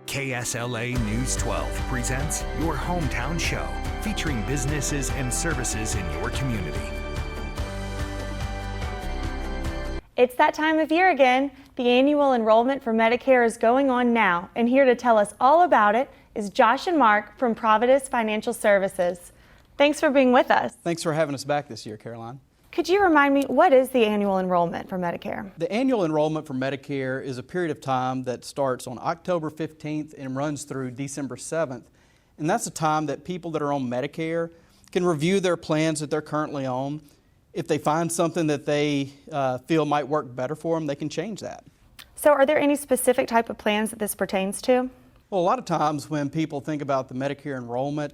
KSLA News 12 presents your hometown show, featuring businesses and services in your community. It's that time of year again. The annual enrollment for Medicare is going on now, and here to tell us all about it is Josh and Mark from Providus Financial Services. Thanks for being with us. Thanks for having us back this year, Caroline. Could you remind me, what is the annual enrollment for Medicare? The annual enrollment for Medicare is a period of time that starts on October 15th and runs through December 7th. And that's the time that people that are on Medicare can review their plans that they're currently on. If they find something that they feel might work better for them, they can change that. So are there any specific type of plans that this pertains to? Well, a lot of times when people think about the Medicare enrollment,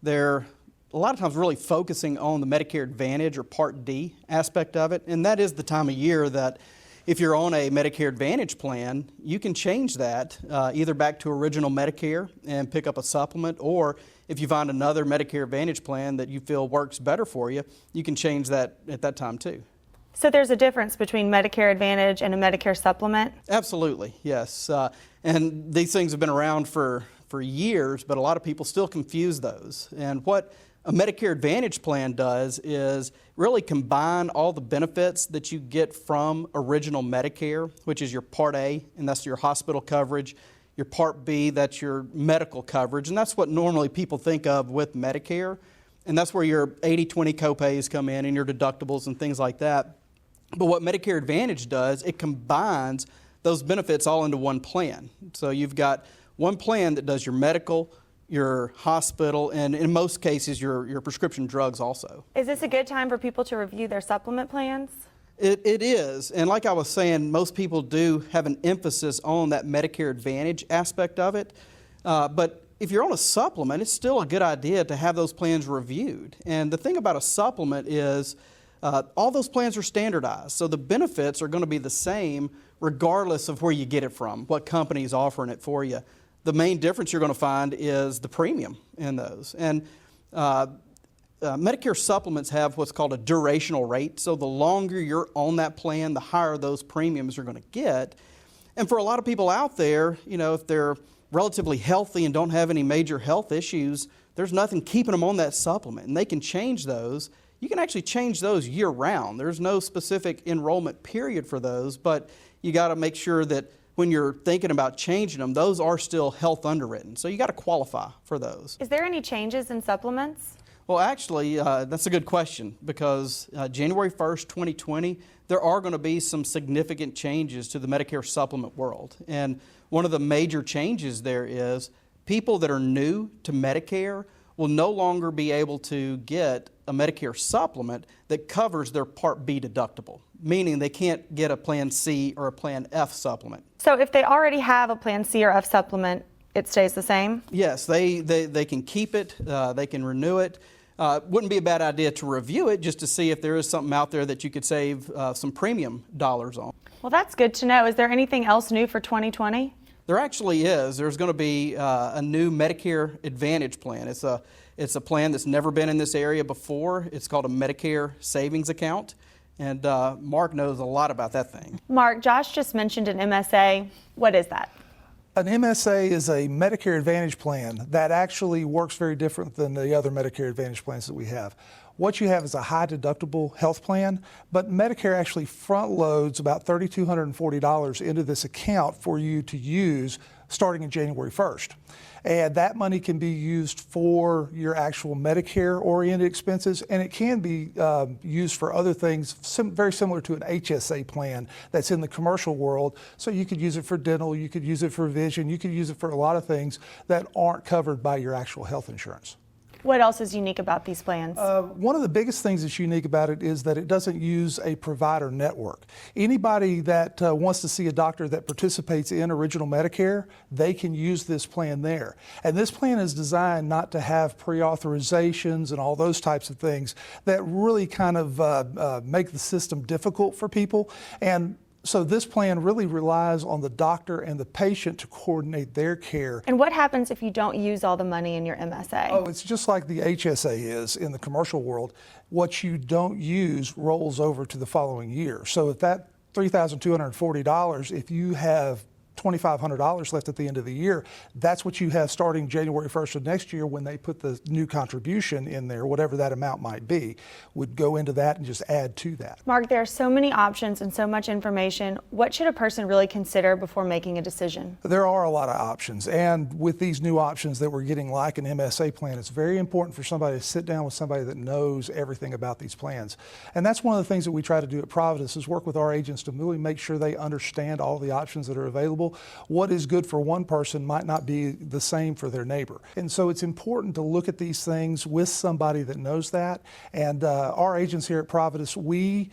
they're a lot of times really focusing on the Medicare Advantage or Part D aspect of it. And that is the time of year that if you're on a Medicare Advantage plan, you can change that either back to original Medicare and pick up a supplement, or if you find another Medicare Advantage plan that you feel works better for you, you can change that at that time too. So there's a difference between Medicare Advantage and a Medicare supplement? Absolutely, yes. And these things have been around for years, but a lot of people still confuse those. And what a Medicare Advantage plan does is really combine all the benefits that you get from original Medicare, which is your Part A, and that's your hospital coverage, your Part B, that's your medical coverage, and that's what normally people think of with Medicare, and that's where your 80/20 copays come in and your deductibles and things like that. But what Medicare Advantage does, it combines those benefits all into one plan. So you've got one plan that does your medical, your hospital, and in most cases, your prescription drugs also. Is this a good time for people to review their supplement plans? It is, and like I was saying, most people do have an emphasis on that Medicare Advantage aspect of it, but if you're on a supplement, it's still a good idea to have those plans reviewed. And the thing about a supplement is all those plans are standardized, so the benefits are going to be the same regardless of where you get it from, what company is offering it for you. The main difference you're going to find is the premium in those. And Medicare supplements have what's called a durational rate. So the longer you're on that plan, the higher those premiums are going to get. And for a lot of people out there, you know, if they're relatively healthy and don't have any major health issues, there's nothing keeping them on that supplement. And they can change those. You can actually change those year round. There's no specific enrollment period for those, but you got to make sure that when you're thinking about changing them, those are still health underwritten. So you got to qualify for those. Is there any changes in supplements? Well, actually, that's a good question, because January 1st, 2020, there are going to be some significant changes to the Medicare supplement world. And one of the major changes there is people that are new to Medicare will no longer be able to get a Medicare supplement that covers their Part B deductible, meaning they can't get a Plan C or a Plan F supplement. So if they already have a Plan C or F supplement, it stays the same? Yes, they can keep it, they can renew it. Wouldn't be a bad idea to review it just to see if there is something out there that you could save some premium dollars on. Well, that's good to know. Is there anything else new for 2020? There actually is. There's going to be a new Medicare Advantage plan. It's a plan that's never been in this area before. It's called a Medicare Savings Account, and Mark knows a lot about that thing. Mark, Josh just mentioned an MSA. What is that? An MSA is a Medicare Advantage plan that actually works very different than the other Medicare Advantage plans that we have. What you have is a high deductible health plan, but Medicare actually front loads about $3,240 into this account for you to use starting in January 1st. And that money can be used for your actual Medicare-oriented expenses, and it can be used for other things very similar to an HSA plan that's in the commercial world. So you could use it for dental, you could use it for vision, you could use it for a lot of things that aren't covered by your actual health insurance. What else is unique about these plans? One of the biggest things that's unique about it is that it doesn't use a provider network. Anybody that wants to see a doctor that participates in Original Medicare, they can use this plan there. And this plan is designed not to have pre-authorizations and all those types of things that really kind of make the system difficult for people. And so this plan really relies on the doctor and the patient to coordinate their care. And what happens if you don't use all the money in your MSA? Oh, it's just like the HSA is in the commercial world. What you don't use rolls over to the following year. So if that $3,240, if you have $2,500 left at the end of the year, that's what you have starting January 1st of next year when they put the new contribution in there, whatever that amount might be, would go into that and just add to that. Mark, there are so many options and so much information. What should a person really consider before making a decision? There are a lot of options, and with these new options that we're getting like an MSA plan, it's very important for somebody to sit down with somebody that knows everything about these plans. And that's one of the things that we try to do at Providus is work with our agents to really make sure they understand all the options that are available. What is good for one person might not be the same for their neighbor. And so it's important to look at these things with somebody that knows that. And our agents here at Providus, we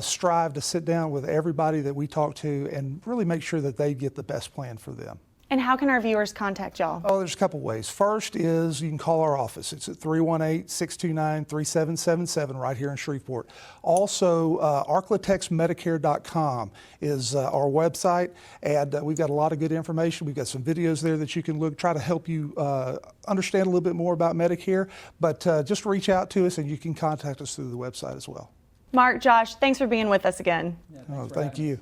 strive to sit down with everybody that we talk to and really make sure that they get the best plan for them. And how can our viewers contact y'all? Oh, there's a couple ways. First is you can call our office. It's at 318-629-3777 right here in Shreveport. Also, arclatexmedicare.com is our website, and we've got a lot of good information. We've got some videos there that you can look, try to help you understand a little bit more about Medicare, but just reach out to us and you can contact us through the website as well. Mark, Josh, thanks for being with us again. Thank you.